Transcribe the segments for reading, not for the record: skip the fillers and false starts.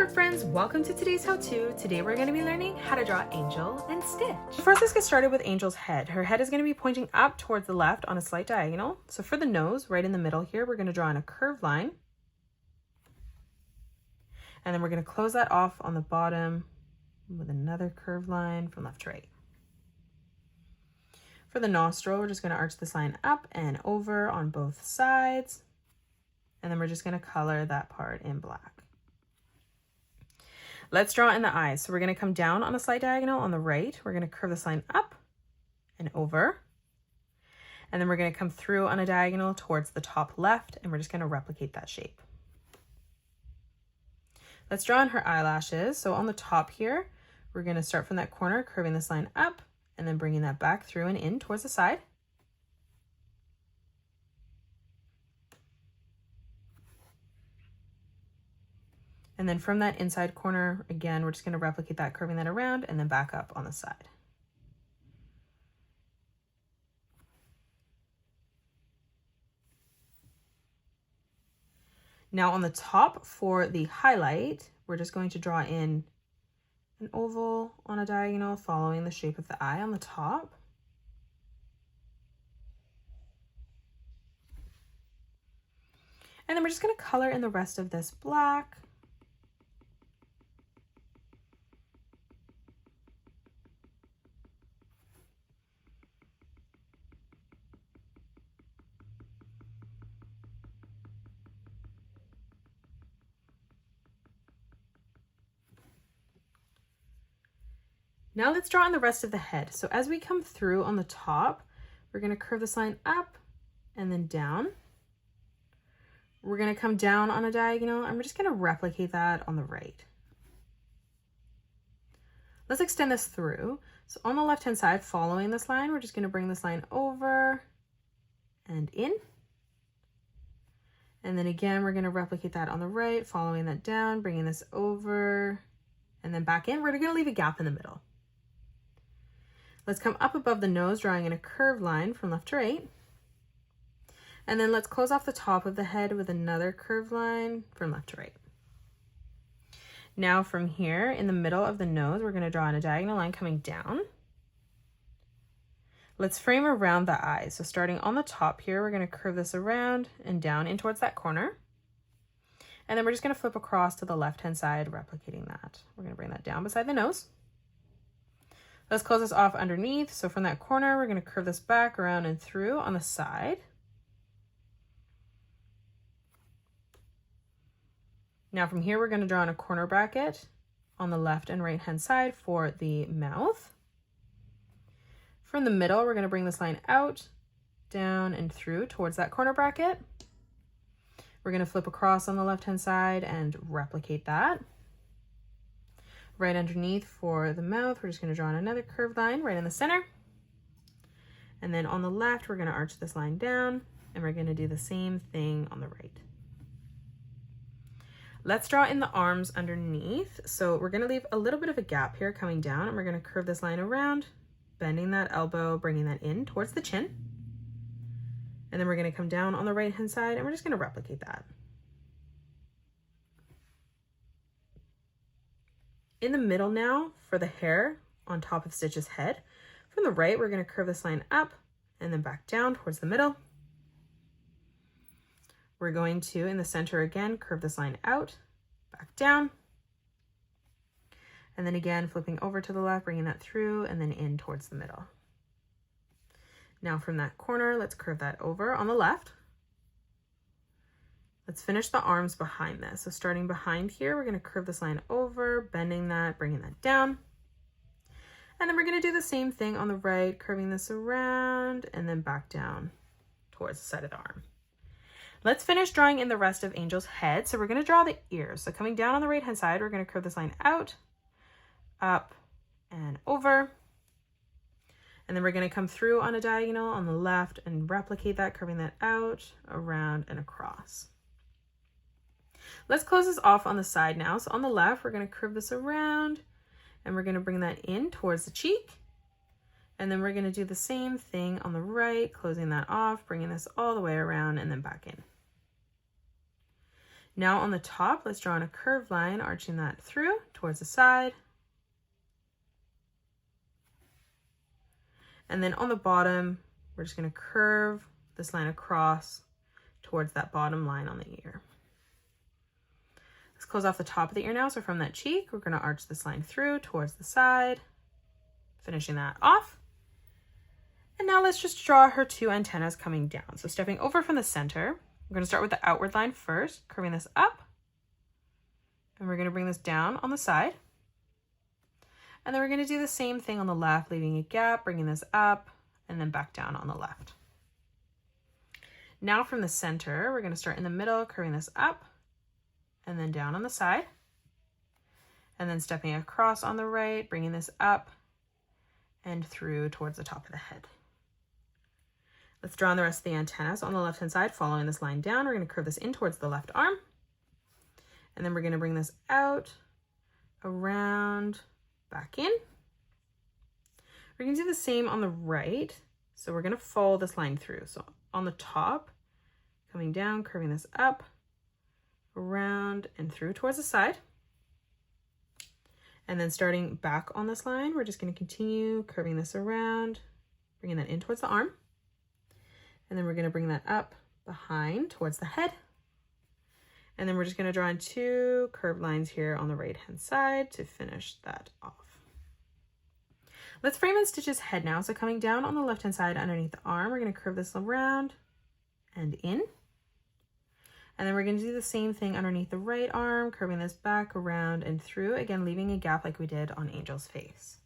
art friends, welcome to today's how-to. Today we're going to be learning how to draw Angel and Stitch. First, let's get started with Angel's head. Her head is going to be pointing up towards the left on a slight diagonal. So for the nose, right in the middle here, we're going to draw in a curved line. And then we're going to close that off on the bottom with another curved line from left to right. For the nostril, we're just going to arch this line up and over on both sides. And then we're just going to color that part in black. Let's draw in the eyes. So we're going to come down on a slight diagonal on the right. We're going to curve this line up and over. And then we're going to come through on a diagonal towards the top left, and we're just going to replicate that shape. Let's draw in her eyelashes. So on the top here, we're going to start from that corner, curving this line up, and then bringing that back through and in towards the side. And then from that inside corner, again, we're just going to replicate that, curving that around and then back up on the side. Now on the top for the highlight, we're just going to draw in an oval on a diagonal following the shape of the eye on the top. And then we're just going to color in the rest of this black. Now let's draw on the rest of the head. So as we come through on the top, we're going to curve this line up and then down. We're going to come down on a diagonal and we're just going to replicate that on the right. Let's extend this through. So on the left-hand side, following this line, we're just going to bring this line over and in. And then again, we're going to replicate that on the right, following that down, bringing this over and then back in. We're going to leave a gap in the middle. Let's come up above the nose, drawing in a curved line from left to right. And then let's close off the top of the head with another curved line from left to right. Now from here, in the middle of the nose, we're going to draw in a diagonal line coming down. Let's frame around the eyes. So starting on the top here, we're going to curve this around and down in towards that corner. And then we're just going to flip across to the left-hand side, replicating that. We're going to bring that down beside the nose. Let's close this off underneath. So from that corner, we're going to curve this back around and through on the side. Now from here, we're going to draw in a corner bracket on the left and right hand side for the mouth. From the middle, we're going to bring this line out, down and through towards that corner bracket. We're going to flip across on the left hand side and replicate that. Right underneath for the mouth, we're just going to draw in another curved line right in the center. And then on the left, we're going to arch this line down, and we're going to do the same thing on the right. Let's draw in the arms underneath. So we're going to leave a little bit of a gap here coming down, and we're going to curve this line around, bending that elbow, bringing that in towards the chin. And then we're going to come down on the right hand side, and we're just going to replicate that. In the middle now, for the hair on top of Stitch's head, from the right, we're going to curve this line up and then back down towards the middle. We're going to, in the center again, curve this line out, back down. And then again, flipping over to the left, bringing that through and then in towards the middle. Now from that corner, let's curve that over on the left. Let's finish the arms behind this. So starting behind here, we're going to curve this line over, bending that, bringing that down. And then we're going to do the same thing on the right, curving this around and then back down towards the side of the arm. Let's finish drawing in the rest of Angel's head. So we're going to draw the ears. So coming down on the right hand side, we're going to curve this line out, up and over. And then we're going to come through on a diagonal on the left and replicate that, curving that out, around and across. Let's close this off on the side now. So on the left, we're going to curve this around and we're going to bring that in towards the cheek. And then we're going to do the same thing on the right, closing that off, bringing this all the way around and then back in. Now on the top, let's draw in a curved line, arching that through towards the side. And then on the bottom, we're just going to curve this line across towards that bottom line on the ear. Let's close off the top of the ear now. So from that cheek, we're going to arch this line through towards the side, finishing that off. And now let's just draw her 2 antennas coming down. So stepping over from the center, we're going to start with the outward line first, curving this up. And we're going to bring this down on the side. And then we're going to do the same thing on the left, leaving a gap, bringing this up, and then back down on the left. Now from the center, we're going to start in the middle, curving this up, and then down on the side. And then stepping across on the right, bringing this up and through towards the top of the head. Let's draw on the rest of the antennas. On the left-hand side, following this line down, we're going to curve this in towards the left arm. And then we're going to bring this out, around, back in. We're going to do the same on the right. So we're going to follow this line through. So on the top, coming down, curving this up, around, and through towards the side. And then starting back on this line, we're just going to continue curving this around, bringing that in towards the arm. And then we're going to bring that up behind towards the head. And then we're just going to draw in 2 curved lines here on the right hand side to finish that off. Let's frame and stitch his head now. So coming down on the left hand side underneath the arm, we're going to curve this around and in. And then we're going to do the same thing underneath the right arm, curving this back, around, and through, again leaving a gap like we did on Angel's face.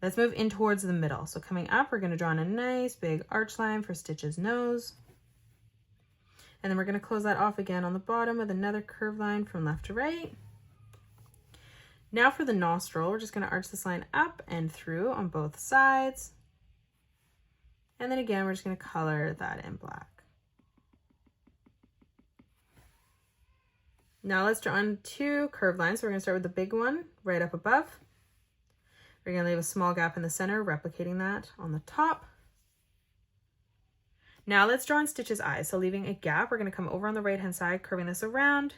Let's move in towards the middle. So coming up, we're going to draw in a nice big arch line for Stitch's nose. And then we're going to close that off again on the bottom with another curved line from left to right. Now for the nostril, we're just going to arch this line up and through on both sides. And then again, we're just going to color that in black. Now let's draw on 2 curved lines. So we're going to start with the big one right up above. We're going to leave a small gap in the center, replicating that on the top. Now let's draw in Stitch's eyes. So leaving a gap, we're going to come over on the right hand side, curving this around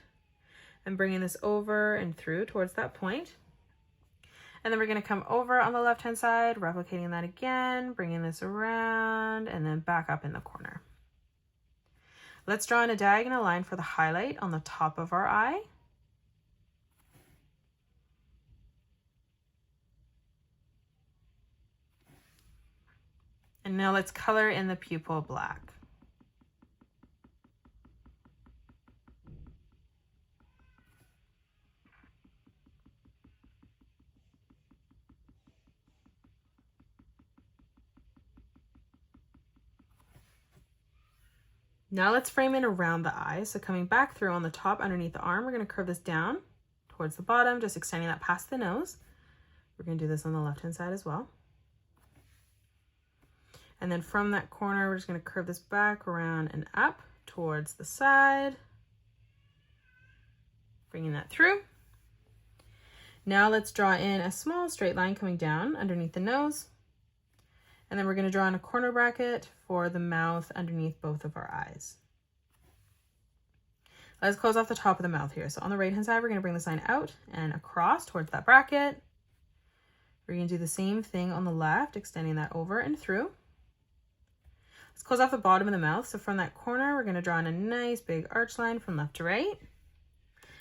and bringing this over and through towards that point. And then we're going to come over on the left hand side, replicating that again, bringing this around and then back up in the corner. Let's draw in a diagonal line for the highlight on the top of our eye. And now let's color in the pupil black. Now let's frame in around the eye. So coming back through on the top underneath the arm, we're going to curve this down towards the bottom, just extending that past the nose. We're going to do this on the left hand side as well. And then from that corner, we're just going to curve this back around and up towards the side, bringing that through. Now let's draw in a small straight line coming down underneath the nose. And then we're going to draw in a corner bracket for the mouth underneath both of our eyes. Let's close off the top of the mouth here. So on the right hand side, we're going to bring this line out and across towards that bracket. We're going to do the same thing on the left, extending that over and through. Let's close off the bottom of the mouth. So from that corner, we're going to draw in a nice big arch line from left to right.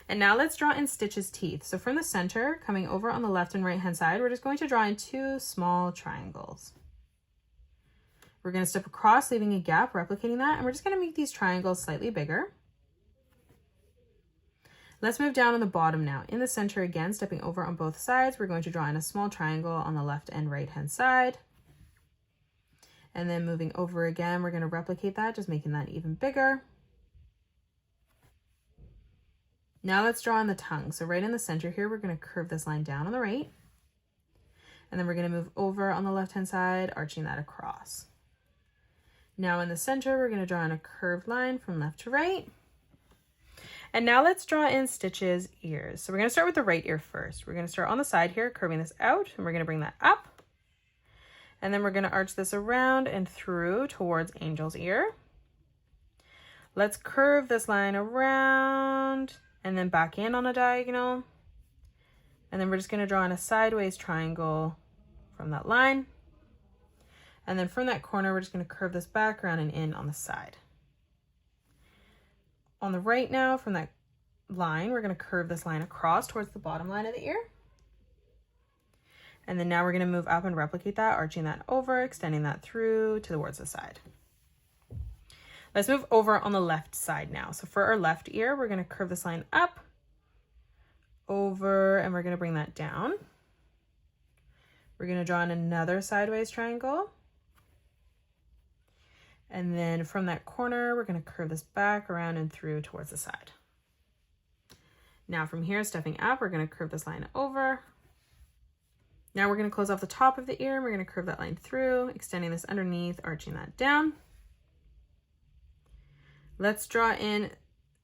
And now let's draw in Stitch's teeth. So from the center, coming over on the left and right hand side, we're just going to draw in 2 small triangles. We're going to step across, leaving a gap, replicating that, and we're just going to make these triangles slightly bigger. Let's move down on the bottom now. In the center again, stepping over on both sides, we're going to draw in a small triangle on the left and right hand side. And then moving over again, we're going to replicate that, just making that even bigger. Now let's draw in the tongue. So right in the center here, we're going to curve this line down on the right. And then we're going to move over on the left-hand side, arching that across. Now in the center, we're going to draw in a curved line from left to right. And now let's draw in Stitch's ears. So we're going to start with the right ear first. We're going to start on the side here, curving this out, and we're going to bring that up. And then we're going to arch this around and through towards Angel's ear. Let's curve this line around and then back in on a diagonal. And then we're just going to draw in a sideways triangle from that line. And then from that corner, we're just going to curve this back around and in on the side. On the right now, from that line, we're going to curve this line across towards the bottom line of the ear. And then now we're going to move up and replicate that, arching that over, extending that through towards the side. Let's move over on the left side now. So for our left ear, we're going to curve this line up, over, and we're going to bring that down. We're going to draw in another sideways triangle. And then from that corner, we're going to curve this back around and through towards the side. Now from here, stepping up, we're going to curve this line over. Now we're going to close off the top of the ear, and we're going to curve that line through, extending this underneath, arching that down. Let's draw in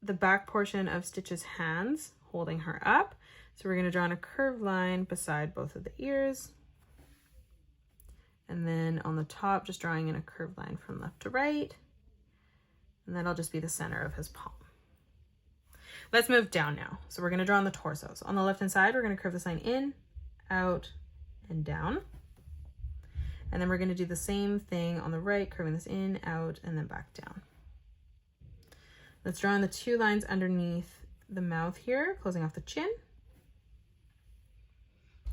the back portion of Stitch's hands, holding her up. So we're going to draw in a curved line beside both of the ears. And then on the top, just drawing in a curved line from left to right. And that'll just be the center of his palm. Let's move down now. So we're going to draw on the torsos. On the left-hand side, we're going to curve this line in, out, and down. And then we're going to do the same thing on the right, curving this in, out, and then back down. Let's draw in the two lines underneath the mouth here, closing off the chin.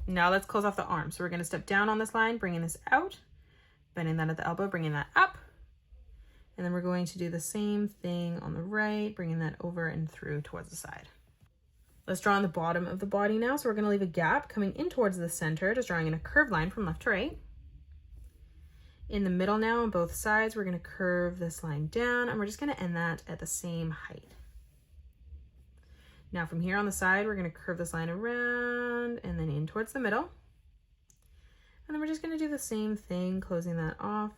Now let's close off the arm. So we're going to step down on this line, bringing this out, bending that at the elbow, bringing that up. And then we're going to do the same thing on the right, bringing that over and through towards the side. Let's draw on the bottom of the body now. So we're going to leave a gap coming in towards the center, just drawing in a curved line from left to right. In the middle now on both sides, we're going to curve this line down, and we're just going to end that at the same height. Now from here on the side, we're going to curve this line around and then in towards the middle. And then we're just going to do the same thing, closing that off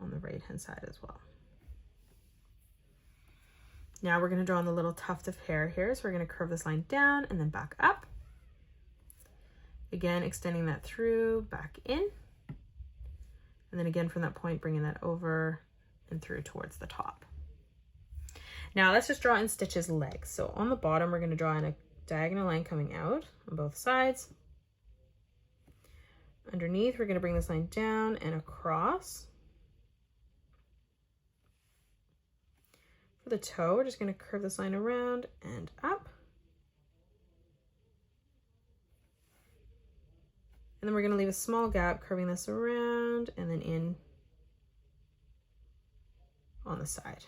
on the right-hand side as well. Now we're going to draw on the little tuft of hair here. So we're going to curve this line down and then back up. Again, extending that through, back in. And then again from that point, bringing that over and through towards the top. Now let's just draw in Stitch's legs. So on the bottom, we're going to draw in a diagonal line coming out on both sides. Underneath, we're going to bring this line down and across. For the toe, we're just going to curve this line around and up. And then we're going to leave a small gap, curving this around and then in on the side.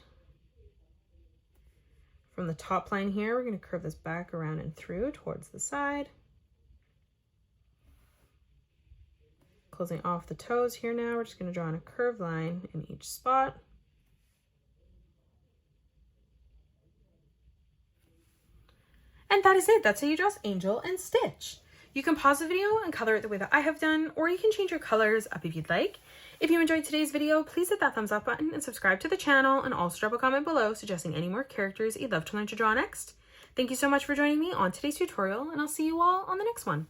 From the top line here, we're going to curve this back around and through towards the side. Closing off the toes here now, we're just going to draw in a curved line in each spot. And that is it. That's how you draw Angel and Stitch. You can pause the video and color it the way that I have done, or you can change your colors up if you'd like. If you enjoyed today's video, please hit that thumbs up button and subscribe to the channel, and also drop a comment below suggesting any more characters you'd love to learn to draw next. Thank you so much for joining me on today's tutorial, and I'll see you all on the next one.